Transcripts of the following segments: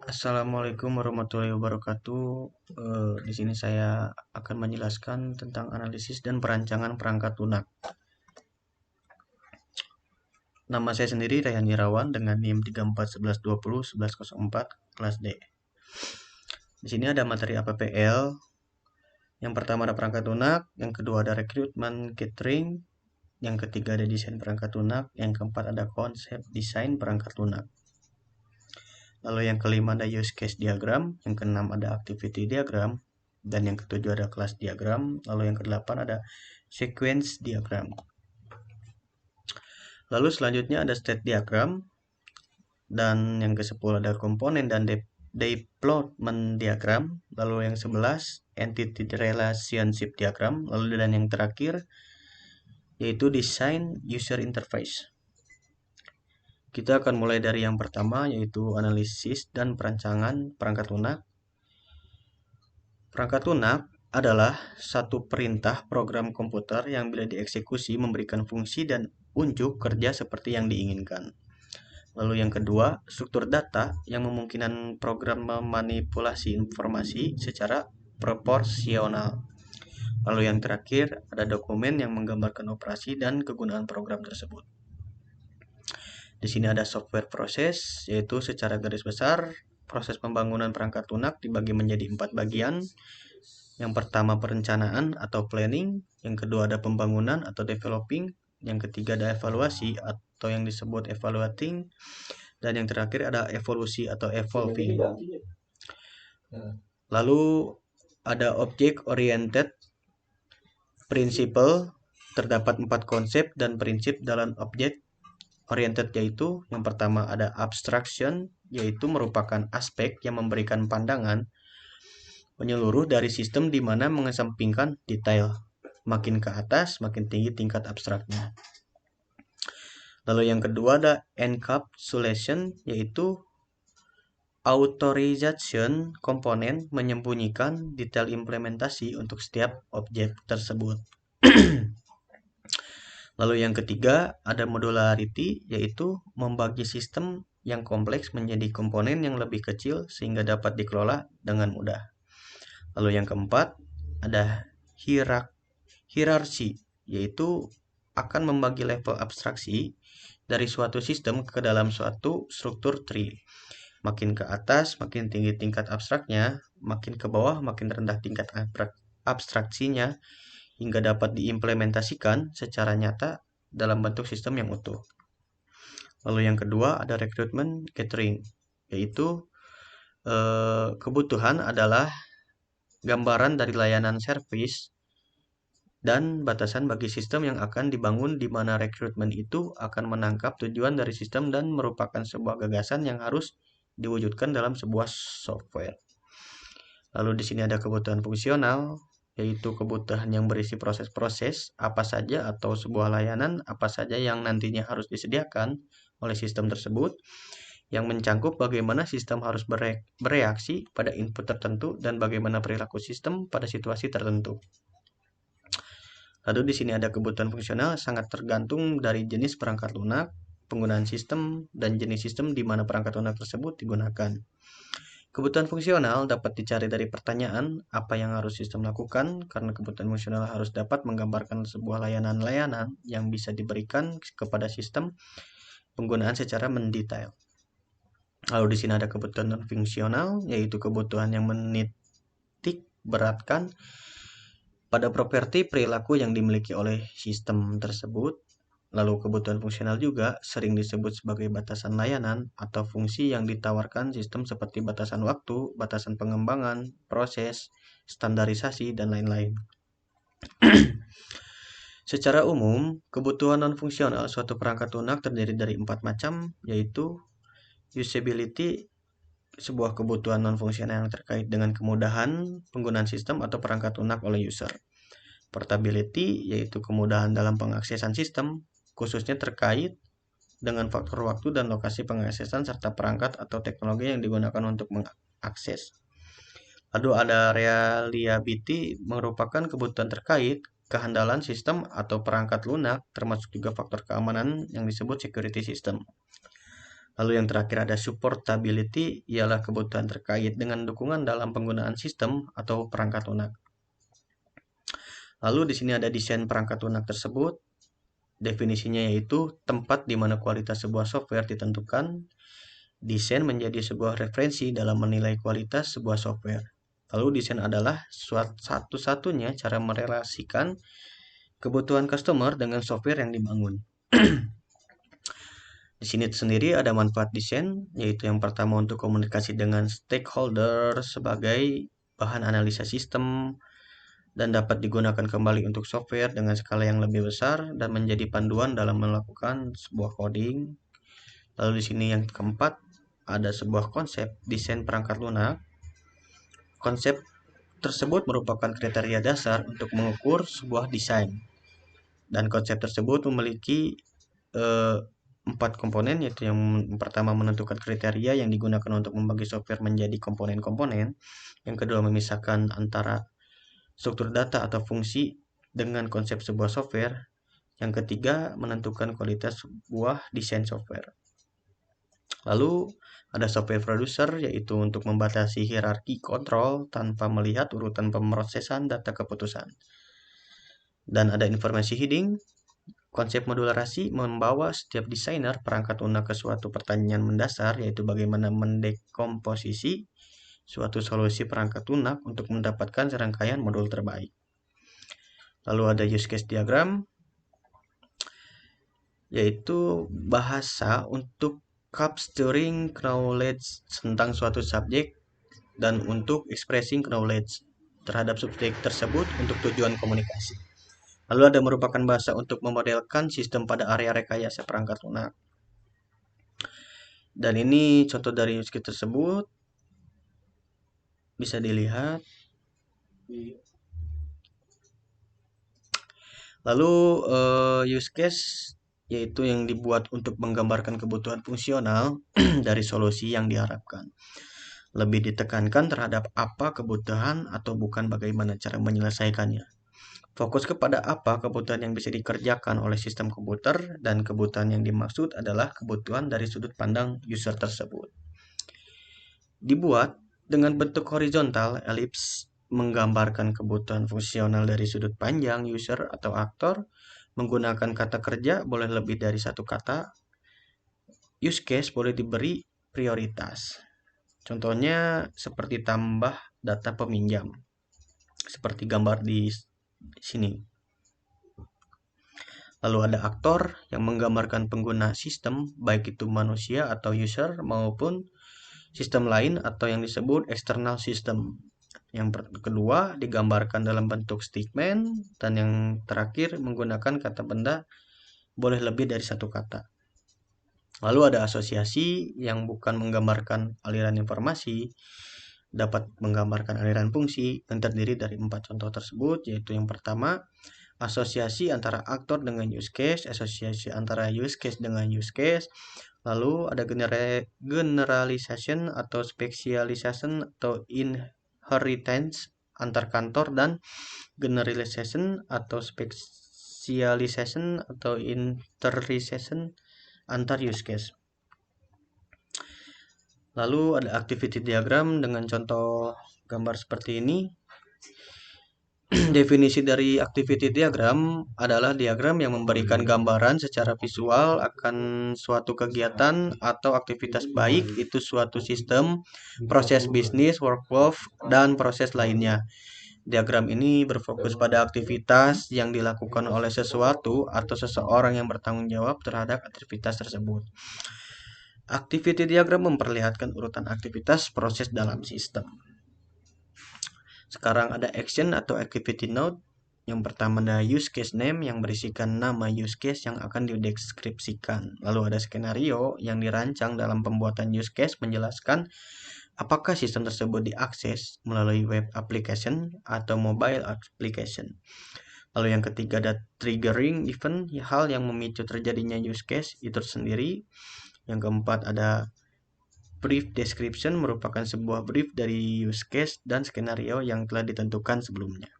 Assalamualaikum warahmatullahi wabarakatuh. Di sini saya akan menjelaskan tentang analisis dan perancangan perangkat lunak. Nama saya sendiri Rayhan Irawan dengan NIM 3411201104 kelas D. Di sini ada materi APPL. Yang pertama ada perangkat lunak, yang kedua ada rekrutmen catering, yang ketiga ada desain perangkat lunak, yang keempat ada konsep desain perangkat lunak. Lalu yang kelima ada use case diagram, yang keenam ada activity diagram, dan yang ketujuh ada class diagram. Lalu yang kedelapan ada sequence diagram. Lalu selanjutnya ada state diagram, dan yang ke-10 ada komponen dan deployment diagram. Lalu yang 11 entity relationship diagram. Lalu dan yang terakhir yaitu design user interface. Kita akan mulai dari yang pertama, yaitu analisis dan perancangan perangkat lunak. Perangkat lunak adalah satu perintah program komputer yang bila dieksekusi memberikan fungsi dan unjuk kerja seperti yang diinginkan. Lalu yang kedua, struktur data yang memungkinkan program memanipulasi informasi secara proporsional. Lalu yang terakhir, ada dokumen yang menggambarkan operasi dan kegunaan program tersebut. Di sini ada software proses, yaitu secara garis besar, proses pembangunan perangkat lunak dibagi menjadi 4 bagian. Yang pertama perencanaan atau planning, yang kedua ada pembangunan atau developing, yang ketiga ada evaluasi atau yang disebut evaluating, dan yang terakhir ada evolusi atau evolving. Lalu ada object oriented principle, terdapat 4 konsep dan prinsip dalam object oriented, yaitu yang pertama ada abstraction, yaitu merupakan aspek yang memberikan pandangan menyeluruh dari sistem di mana mengesampingkan detail. Makin ke atas, makin tinggi tingkat abstraknya. Lalu yang kedua ada encapsulation, yaitu authorization komponen menyembunyikan detail implementasi untuk setiap objek tersebut. Lalu yang ketiga ada modularity, yaitu membagi sistem yang kompleks menjadi komponen yang lebih kecil sehingga dapat dikelola dengan mudah. Lalu yang keempat ada hierarchy, yaitu akan membagi level abstraksi dari suatu sistem ke dalam suatu struktur tree. Makin ke atas, makin tinggi tingkat abstraknya, makin ke bawah, makin rendah tingkat abstraksinya, hingga dapat diimplementasikan secara nyata dalam bentuk sistem yang utuh. Lalu yang kedua ada recruitment catering, yaitu kebutuhan adalah gambaran dari layanan service dan batasan bagi sistem yang akan dibangun, di mana rekrutmen itu akan menangkap tujuan dari sistem dan merupakan sebuah gagasan yang harus diwujudkan dalam sebuah software. Lalu di sini ada kebutuhan fungsional, yaitu kebutuhan yang berisi proses-proses apa saja atau sebuah layanan apa saja yang nantinya harus disediakan oleh sistem tersebut, yang mencangkup bagaimana sistem harus bereaksi pada input tertentu dan bagaimana perilaku sistem pada situasi tertentu. Lalu di sini ada kebutuhan fungsional, sangat tergantung dari jenis perangkat lunak, penggunaan sistem, dan jenis sistem di mana perangkat lunak tersebut digunakan. Kebutuhan fungsional dapat dicari dari pertanyaan apa yang harus sistem lakukan, karena kebutuhan fungsional harus dapat menggambarkan sebuah layanan-layanan yang bisa diberikan kepada sistem penggunaan secara mendetail. Lalu di sini ada kebutuhan non-fungsional, yaitu kebutuhan yang menitik beratkan pada properti perilaku yang dimiliki oleh sistem tersebut. Lalu kebutuhan fungsional juga sering disebut sebagai batasan layanan atau fungsi yang ditawarkan sistem seperti batasan waktu, batasan pengembangan, proses, standarisasi, dan lain-lain. Secara umum, kebutuhan non-fungsional suatu perangkat lunak terdiri dari 4 macam, yaitu usability, sebuah kebutuhan non-fungsional yang terkait dengan kemudahan penggunaan sistem atau perangkat lunak oleh user. Portability, yaitu kemudahan dalam pengaksesan sistem, khususnya terkait dengan faktor waktu dan lokasi pengaksesan serta perangkat atau teknologi yang digunakan untuk mengakses. Lalu ada reliability, merupakan kebutuhan terkait kehandalan sistem atau perangkat lunak, termasuk juga faktor keamanan yang disebut security system. Lalu yang terakhir ada supportability, ialah kebutuhan terkait dengan dukungan dalam penggunaan sistem atau perangkat lunak. Lalu di sini ada desain perangkat lunak tersebut. Definisinya yaitu tempat di mana kualitas sebuah software ditentukan. Desain menjadi sebuah referensi dalam menilai kualitas sebuah software. Lalu desain adalah satu-satunya cara merelasikan kebutuhan customer dengan software yang dibangun. Di sini sendiri ada manfaat desain, yaitu yang pertama untuk komunikasi dengan stakeholder sebagai bahan analisa sistem dan dapat digunakan kembali untuk software dengan skala yang lebih besar dan menjadi panduan dalam melakukan sebuah coding. Lalu di sini yang keempat ada sebuah konsep desain perangkat lunak. Konsep tersebut merupakan kriteria dasar untuk mengukur sebuah desain. Dan konsep tersebut memiliki 4 komponen, yaitu yang pertama menentukan kriteria yang digunakan untuk membagi software menjadi komponen-komponen. Yang kedua memisahkan antara struktur data atau fungsi dengan konsep sebuah software. Yang ketiga menentukan kualitas sebuah desain software. Lalu ada software producer, yaitu untuk membatasi hierarki kontrol tanpa melihat urutan pemrosesan data keputusan. Dan ada informasi heading. Konsep modularasi membawa setiap desainer perangkat lunak ke suatu pertanyaan mendasar, yaitu bagaimana mendekomposisi suatu solusi perangkat lunak untuk mendapatkan serangkaian modul terbaik. Lalu ada use case diagram, yaitu bahasa untuk capturing knowledge tentang suatu subjek dan untuk expressing knowledge terhadap subjek tersebut untuk tujuan komunikasi. Lalu ada merupakan bahasa untuk memodelkan sistem pada area rekayasa perangkat lunak. Dan ini contoh dari use case tersebut bisa dilihat. Lalu use case yaitu yang dibuat untuk menggambarkan kebutuhan fungsional dari solusi yang diharapkan. Lebih ditekankan terhadap apa kebutuhan atau bukan bagaimana cara menyelesaikannya. Fokus kepada apa kebutuhan yang bisa dikerjakan oleh sistem komputer, dan kebutuhan yang dimaksud adalah kebutuhan dari sudut pandang user tersebut. Dibuat dengan bentuk horizontal, elips menggambarkan kebutuhan fungsional dari sudut pandang user atau aktor. Menggunakan kata kerja boleh lebih dari satu kata. Use case boleh diberi prioritas. Contohnya seperti tambah data peminjam, seperti gambar di sini. Lalu ada aktor yang menggambarkan pengguna sistem, baik itu manusia atau user maupun sistem lain atau yang disebut external system. Yang kedua digambarkan dalam bentuk statement, dan yang terakhir menggunakan kata benda boleh lebih dari satu kata. Lalu ada asosiasi yang bukan menggambarkan aliran informasi, dapat menggambarkan aliran fungsi yang terdiri dari 4 contoh tersebut, yaitu yang pertama asosiasi antara aktor dengan use case, asosiasi antara use case dengan use case. Lalu ada generalization atau specialization atau inheritance antar kantor, dan generalization atau specialization atau interization antar use case. Lalu ada activity diagram dengan contoh gambar seperti ini. Definisi dari activity diagram adalah diagram yang memberikan gambaran secara visual akan suatu kegiatan atau aktivitas, baik itu suatu sistem, proses bisnis, workflow, dan proses lainnya. Diagram ini berfokus pada aktivitas yang dilakukan oleh sesuatu atau seseorang yang bertanggung jawab terhadap aktivitas tersebut. Activity diagram memperlihatkan urutan aktivitas proses dalam sistem. Sekarang ada action atau activity node. Yang pertama ada use case name yang berisikan nama use case yang akan dideskripsikan. Lalu ada skenario yang dirancang dalam pembuatan use case menjelaskan apakah sistem tersebut diakses melalui web application atau mobile application. Lalu yang ketiga ada triggering event, hal yang memicu terjadinya use case itu sendiri. Yang keempat ada brief description, merupakan sebuah brief dari use case dan skenario yang telah ditentukan sebelumnya.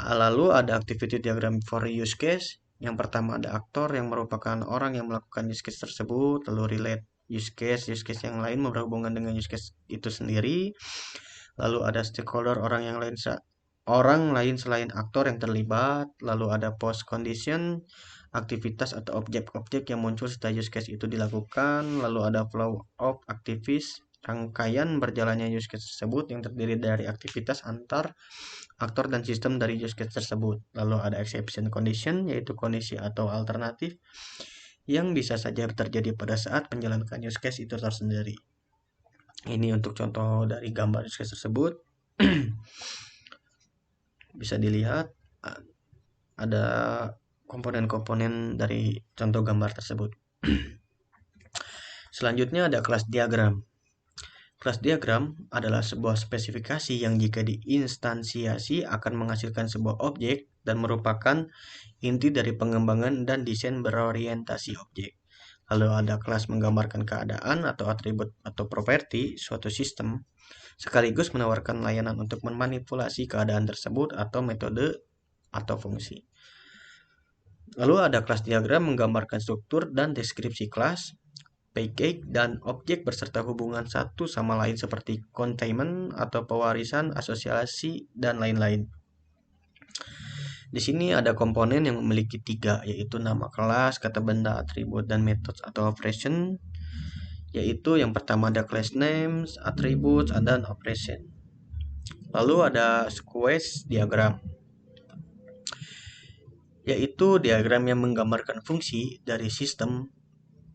Lalu ada activity diagram for use case, Yang pertama ada aktor yang merupakan orang yang melakukan use case tersebut, lalu relate use case yang lain berhubungan dengan use case itu sendiri. Lalu ada stakeholder orang lain selain aktor yang terlibat. Lalu ada post condition, aktivitas atau objek-objek yang muncul setelah use case itu dilakukan. Lalu ada flow of activities, rangkaian berjalannya use case tersebut yang terdiri dari aktivitas antar aktor dan sistem dari use case tersebut. Lalu ada exception condition, yaitu kondisi atau alternatif yang bisa saja terjadi pada saat menjalankan use case itu tersendiri. Ini untuk contoh dari gambar use case tersebut. Bisa dilihat ada komponen-komponen dari contoh gambar tersebut. Selanjutnya ada kelas diagram. Kelas diagram adalah sebuah spesifikasi yang jika diinstansiasi akan menghasilkan sebuah objek dan merupakan inti dari pengembangan dan desain berorientasi objek. Lalu ada kelas menggambarkan keadaan atau atribut atau properti suatu sistem, sekaligus menawarkan layanan untuk memanipulasi keadaan tersebut atau metode atau fungsi. Lalu ada kelas diagram menggambarkan struktur dan deskripsi kelas, package, dan objek berserta hubungan satu sama lain seperti containment atau pewarisan, asosiasi, dan lain-lain. Di sini ada komponen yang memiliki 3, yaitu nama kelas, kata benda, atribut, dan methods atau operation. Yaitu yang pertama ada class names, attributes, dan operation. Lalu ada sequence diagram, yaitu diagram yang menggambarkan fungsi dari sistem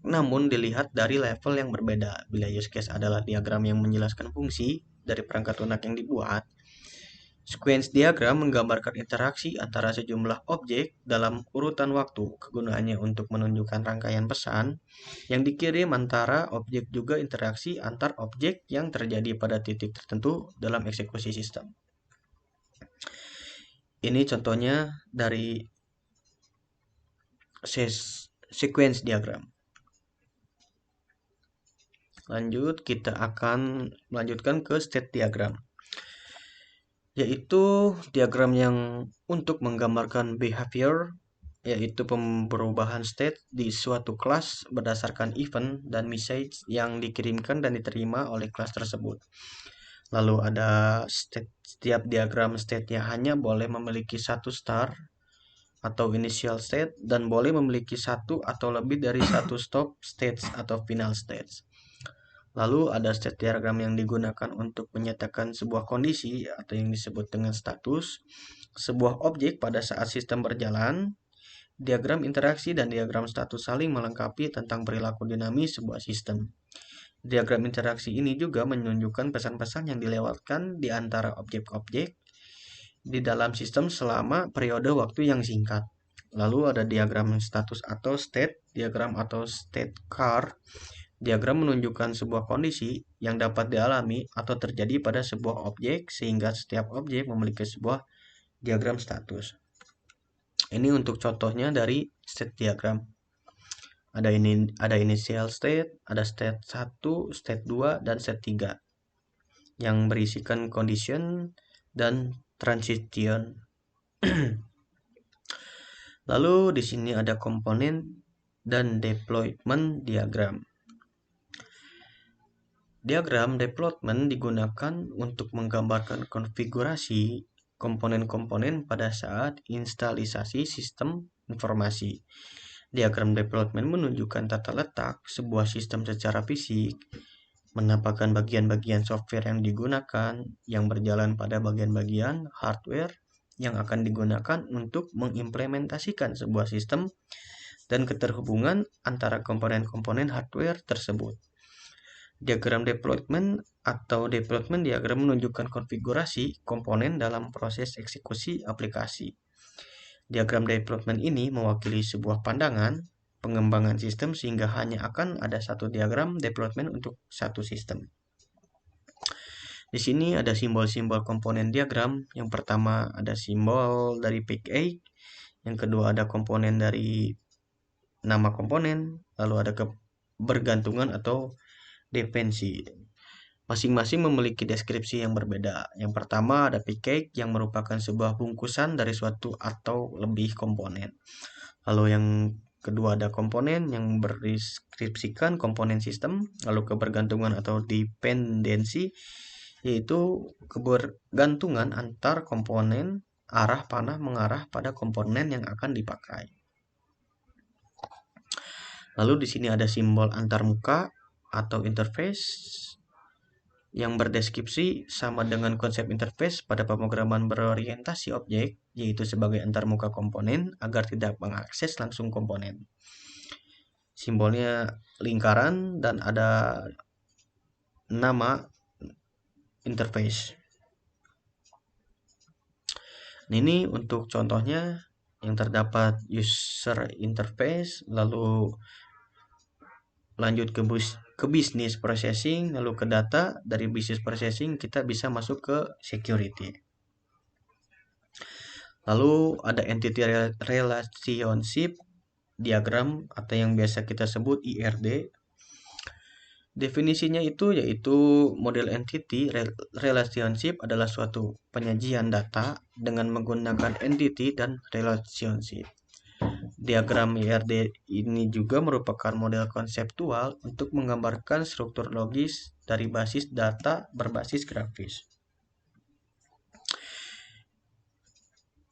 namun dilihat dari level yang berbeda. Bila use case adalah diagram yang menjelaskan fungsi dari perangkat lunak yang dibuat, sequence diagram menggambarkan interaksi antara sejumlah objek dalam urutan waktu. Kegunaannya untuk menunjukkan rangkaian pesan yang dikirim antara objek, juga interaksi antar objek yang terjadi pada titik tertentu dalam eksekusi sistem. Ini contohnya dari sequence diagram. Lanjut, kita akan melanjutkan ke state diagram, yaitu diagram yang untuk menggambarkan behavior, yaitu perubahan state di suatu kelas berdasarkan event dan message yang dikirimkan dan diterima oleh kelas tersebut. Lalu ada setiap diagram state-nya hanya boleh memiliki satu start atau initial state dan boleh memiliki satu atau lebih dari satu stop states atau final states. Lalu ada state diagram yang digunakan untuk menyatakan sebuah kondisi atau yang disebut dengan status sebuah objek pada saat sistem berjalan. Diagram interaksi dan diagram status saling melengkapi tentang perilaku dinamis sebuah sistem. Diagram interaksi ini juga menunjukkan pesan-pesan yang dilewatkan di antara objek-objek di dalam sistem selama periode waktu yang singkat. Lalu ada diagram status atau state diagram atau state chart. Diagram menunjukkan sebuah kondisi yang dapat dialami atau terjadi pada sebuah objek sehingga setiap objek memiliki sebuah diagram status. Ini untuk contohnya dari state diagram. Ada initial state, ada state 1, state 2, dan state 3 yang berisikan condition dan transition. Lalu di sini ada komponen dan deployment diagram. Diagram deployment digunakan untuk menggambarkan konfigurasi komponen-komponen pada saat instalisasi sistem informasi. Diagram deployment menunjukkan tata letak sebuah sistem secara fisik, menampakkan bagian-bagian software yang digunakan yang berjalan pada bagian-bagian hardware yang akan digunakan untuk mengimplementasikan sebuah sistem dan keterhubungan antara komponen-komponen hardware tersebut. Diagram deployment atau deployment diagram menunjukkan konfigurasi komponen dalam proses eksekusi aplikasi. Diagram deployment ini mewakili sebuah pandangan pengembangan sistem sehingga hanya akan ada satu diagram deployment untuk satu sistem. Di sini ada simbol-simbol komponen diagram. Yang pertama ada simbol dari package, yang kedua ada komponen dari nama komponen, lalu ada kebergantungan atau dependensi. Masing-masing memiliki deskripsi yang berbeda. Yang pertama ada package yang merupakan sebuah bungkusan dari suatu atau lebih komponen. Lalu yang kedua ada komponen yang berdeskripsikan komponen sistem. Lalu kebergantungan atau dependensi, yaitu kebergantungan antar komponen, arah panah mengarah pada komponen yang akan dipakai. Lalu di sini ada simbol antarmuka atau interface yang berdeskripsi sama dengan konsep interface pada pemrograman berorientasi objek, yaitu sebagai antarmuka komponen agar tidak mengakses langsung komponen. Simbolnya lingkaran dan ada nama interface. Ini untuk contohnya yang terdapat user interface, lalu lanjut ke business processing, lalu ke data. Dari business processing kita bisa masuk ke security. Lalu ada entity relationship diagram atau yang biasa kita sebut IRD. Definisinya itu yaitu model entity relationship adalah suatu penyajian data dengan menggunakan entity dan relationship. Diagram IRD ini juga merupakan model konseptual untuk menggambarkan struktur logis dari basis data berbasis grafis.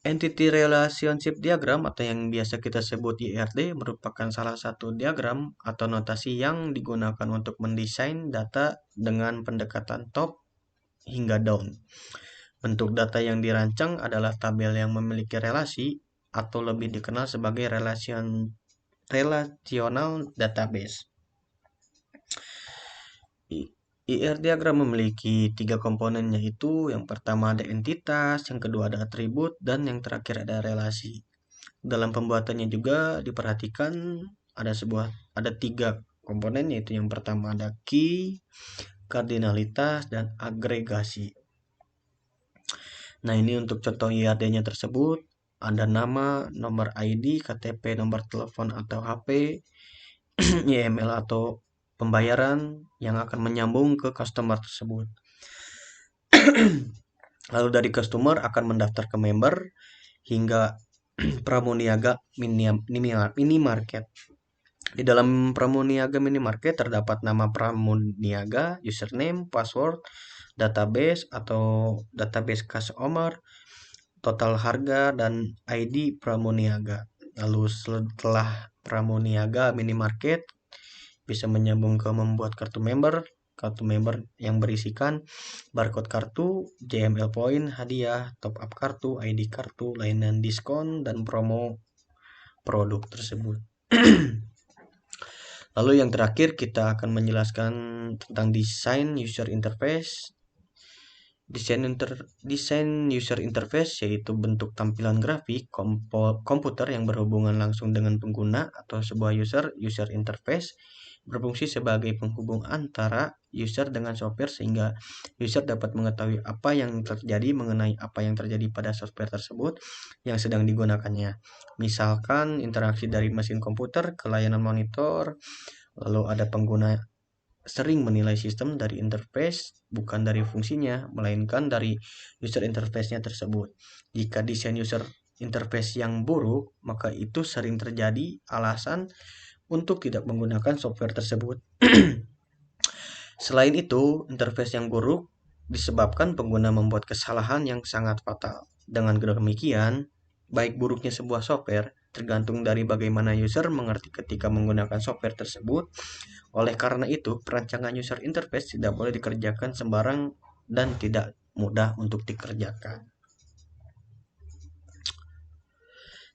Entity Relationship Diagram atau yang biasa kita sebut IRD merupakan salah satu diagram atau notasi yang digunakan untuk mendesain data dengan pendekatan top hingga down. Bentuk data yang dirancang adalah tabel yang memiliki relasi atau lebih dikenal sebagai relational database. IR diagram memiliki 3 komponen, yaitu yang pertama ada entitas, yang kedua ada atribut, dan yang terakhir ada relasi. Dalam pembuatannya juga diperhatikan ada 3 komponen, yaitu yang pertama ada key, kardinalitas, dan agregasi. Nah, ini untuk contoh IRD-nya tersebut ada nama, nomor ID, KTP, nomor telepon atau HP, YML atau pembayaran yang akan menyambung ke customer tersebut. Lalu dari customer akan mendaftar ke member hingga pramuniaga minimarket. Di dalam pramuniaga minimarket terdapat nama pramuniaga, username, password, database atau database customer, total harga, dan ID pramuniaga. Lalu setelah pramuniaga minimarket bisa menyambung ke membuat kartu member yang berisikan barcode kartu, JML point, hadiah, top up kartu, ID kartu, layanan diskon, dan promo produk tersebut. Lalu yang terakhir kita akan menjelaskan tentang desain user interface. Desain user interface yaitu bentuk tampilan grafik komputer yang berhubungan langsung dengan pengguna atau sebuah user interface berfungsi sebagai penghubung antara user dengan software sehingga user dapat mengetahui apa yang terjadi mengenai apa yang terjadi pada software tersebut yang sedang digunakannya. Misalkan interaksi dari mesin komputer ke layanan monitor. Lalu ada pengguna sering menilai sistem dari interface bukan dari fungsinya, melainkan dari user interface-nya tersebut. Jika desain user interface yang buruk, maka itu sering terjadi alasan untuk tidak menggunakan software tersebut. Selain itu, interface yang buruk disebabkan pengguna membuat kesalahan yang sangat fatal. Dengan demikian, baik buruknya sebuah software tergantung dari bagaimana user mengerti ketika menggunakan software tersebut. Oleh karena itu, perancangan user interface tidak boleh dikerjakan sembarang dan tidak mudah untuk dikerjakan.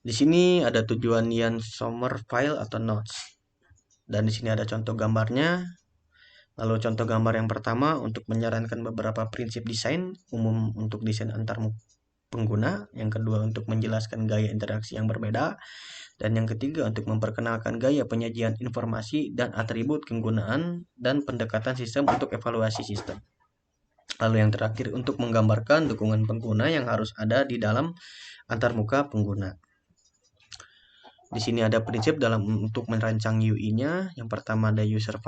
Di sini ada tujuan Yan Sommer file atau notes. Dan di sini ada contoh gambarnya. Lalu contoh gambar yang pertama untuk menyarankan beberapa prinsip desain umum untuk desain antar pengguna. Yang kedua untuk menjelaskan gaya interaksi yang berbeda. Dan yang ketiga untuk memperkenalkan gaya penyajian informasi dan atribut penggunaan dan pendekatan sistem untuk evaluasi sistem. Lalu yang terakhir untuk menggambarkan dukungan pengguna yang harus ada di dalam antarmuka pengguna. Di sini ada prinsip dalam untuk merancang UI-nya. Yang pertama ada user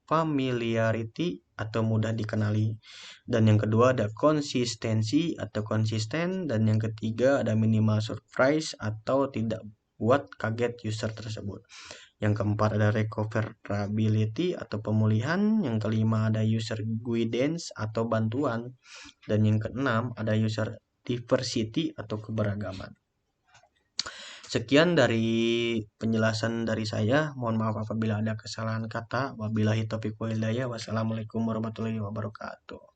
familiarity atau mudah dikenali. Dan yang kedua ada konsistensi atau konsisten. Dan yang ketiga ada minimal surprise atau tidak buat kaget user tersebut. Yang keempat ada recoverability atau pemulihan. Yang kelima ada user guidance atau bantuan. Dan yang keenam ada user diversity atau keberagaman. Sekian dari penjelasan dari saya. Mohon maaf apabila ada kesalahan kata. Wabillahi taufiq wal hidayah. Wassalamualaikum warahmatullahi wabarakatuh.